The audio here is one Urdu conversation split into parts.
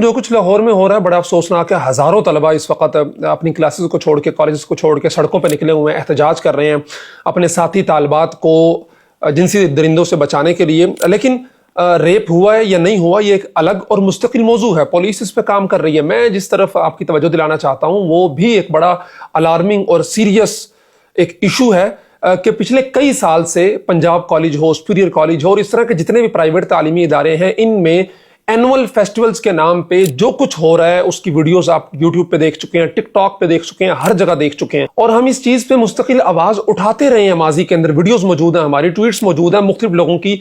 جو کچھ لاہور میں ہو رہا ہے بڑا افسوسناک ہے۔ ہزاروں طلبہ اس وقت اپنی کلاسز کو چھوڑ کے، کالجز کو چھوڑ کے سڑکوں پہ نکلے ہوئے ہیں، احتجاج کر رہے ہیں اپنے ساتھی طالبات کو جنسی درندوں سے بچانے کے لیے۔ لیکن ریپ ہوا ہے یا نہیں ہوا، یہ ایک الگ اور مستقل موضوع ہے، پولیس اس پہ کام کر رہی ہے۔ میں جس طرف آپ کی توجہ دلانا چاہتا ہوں وہ بھی ایک بڑا الارمنگ اور سیریس ایک ایشو ہے کہ پچھلے کئی سال سے پنجاب کالج ہو، سپیریئر کالج ہو اور اس طرح کے جتنے بھی پرائیویٹ تعلیمی ادارے ہیں، ان میں اینول فیسٹیولز کے نام پہ جو کچھ ہو رہا ہے اس کی ویڈیوز آپ یوٹیوب پہ دیکھ چکے ہیں، ٹک ٹاک پہ دیکھ چکے ہیں، ہر جگہ دیکھ چکے ہیں، اور ہم اس چیز پہ مستقل آواز اٹھاتے رہے ہیں۔ ماضی کے اندر ویڈیوز موجود ہیں، ہماری ٹویٹس موجود ہیں، مختلف لوگوں کی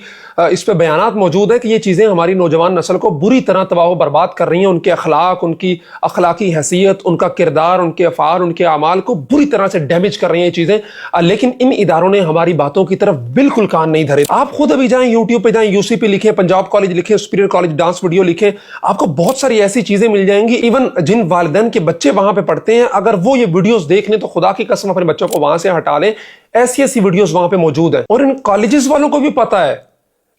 اس پہ بیانات موجود ہیں کہ یہ چیزیں ہماری نوجوان نسل کو بری طرح تباہ و برباد کر رہی ہیں، ان کے اخلاق، ان کی اخلاقی حیثیت، ان کا کردار، ان کے افعال، ان کے اعمال کو بری طرح سے ڈیمیج کر رہی ہیں یہ چیزیں۔ لیکن ان اداروں نے ہماری باتوں کی طرف بالکل کان نہیں دھرے۔ آپ خود ابھی جائیں یوٹیوب پہ جائیں، UC پہ لکھیں، پنجاب کالج لکھیں، سپیریئر کالج ڈانس ویڈیو لکھیں، آپ کو بہت ساری ایسی چیزیں مل جائیں گی۔ ایون جن والدین کے بچے وہاں پہ پڑھتے ہیں، اگر وہ یہ ویڈیوز دیکھ لیں تو خدا کی قسم اپنے بچوں کو وہاں سے ہٹا لیں، ایسی ایسی ویڈیوز وہاں پہ موجود ہیں۔ اور ان کالجز والوں کو بھی پتا ہے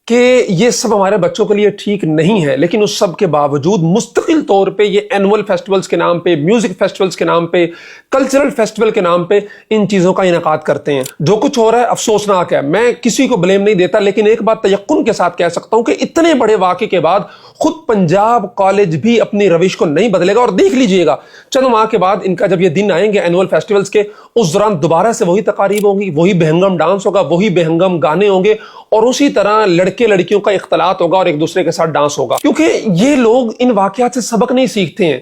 کہ یہ سب ہمارے بچوں کے لیے ٹھیک نہیں ہے، لیکن اس سب کے باوجود مستقل طور پہ یہ اینول فیسٹیولز کے نام پہ، میوزک فیسٹیولز کے نام پہ، کلچرل فیسٹیول کے نام پہ ان چیزوں کا انعقاد کرتے ہیں۔ جو کچھ ہو رہا ہے افسوسناک ہے، میں کسی کو بلیم نہیں دیتا، لیکن ایک بات تیقن کے ساتھ کہہ سکتا ہوں کہ اتنے بڑے واقعے کے بعد خود پنجاب کالج بھی اپنی روش کو نہیں بدلے گا۔ اور دیکھ لیجئے گا چند ماہ کے بعد ان کا جب یہ دن آئیں گے اینول فیسٹیولز کے، اس دوران دوبارہ سے وہی تقاریب ہوں گی، وہی بہنگم ڈانس ہوگا، وہی بہنگم گانے ہوں گے، اور اسی طرح لڑکے لڑکیوں کا اختلاط ہوگا اور ایک دوسرے کے ساتھ ڈانس ہوگا۔ کیونکہ یہ لوگ ان واقعات سے سبق نہیں سیکھتے ہیں،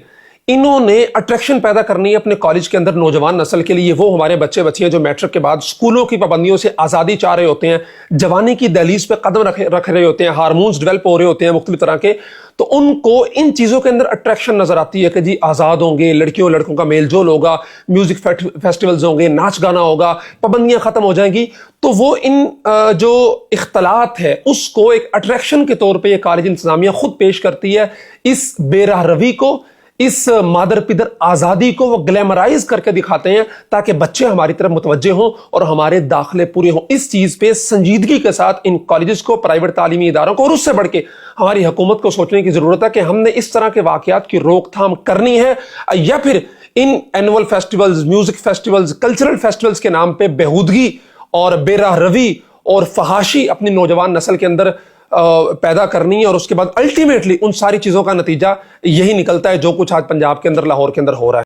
انہوں نے اٹریکشن پیدا کرنی ہے اپنے کالج کے اندر نوجوان نسل کے لیے۔ وہ ہمارے بچے بچیاں جو میٹرک کے بعد سکولوں کی پابندیوں سے آزادی چاہ رہے ہوتے ہیں، جوانی کی دہلیز پہ قدم رکھ رہے ہوتے ہیں، ہارمونز ڈیولپ ہو رہے ہوتے ہیں مختلف طرح کے، تو ان کو ان چیزوں کے اندر اٹریکشن نظر آتی ہے کہ جی آزاد ہوں گے، لڑکیوں لڑکوں کا میل جول ہوگا، میوزک فیسٹیولز ہوں گے، ناچ گانا ہوگا، پابندیاں ختم ہو جائیں گی، تو وہ ان جو اختلاط ہے اس کو ایک اٹریکشن کے طور پہ یہ کالج انتظامیہ خود پیش کرتی ہے۔ اس بے راہ روی کو، اس مادر پدر آزادی کو وہ گلیمرائز کر کے دکھاتے ہیں تاکہ بچے ہماری طرف متوجہ ہوں اور ہمارے داخلے پورے ہوں۔ اس چیز پہ سنجیدگی کے ساتھ ان کالجز کو، پرائیویٹ تعلیمی اداروں کو، اور اس سے بڑھ کے ہماری حکومت کو سوچنے کی ضرورت ہے کہ ہم نے اس طرح کے واقعات کی روک تھام کرنی ہے، یا پھر ان annual festivals, music festivals, cultural festivals کے نام پہ بےہودگی اور بے راہ روی اور فحاشی اپنی نوجوان نسل کے اندر پیدا کرنی ہے، اور اس کے بعد الٹیمیٹلی ان ساری چیزوں کا نتیجہ یہی نکلتا ہے جو کچھ آج پنجاب کے اندر، لاہور کے اندر ہو رہا ہے۔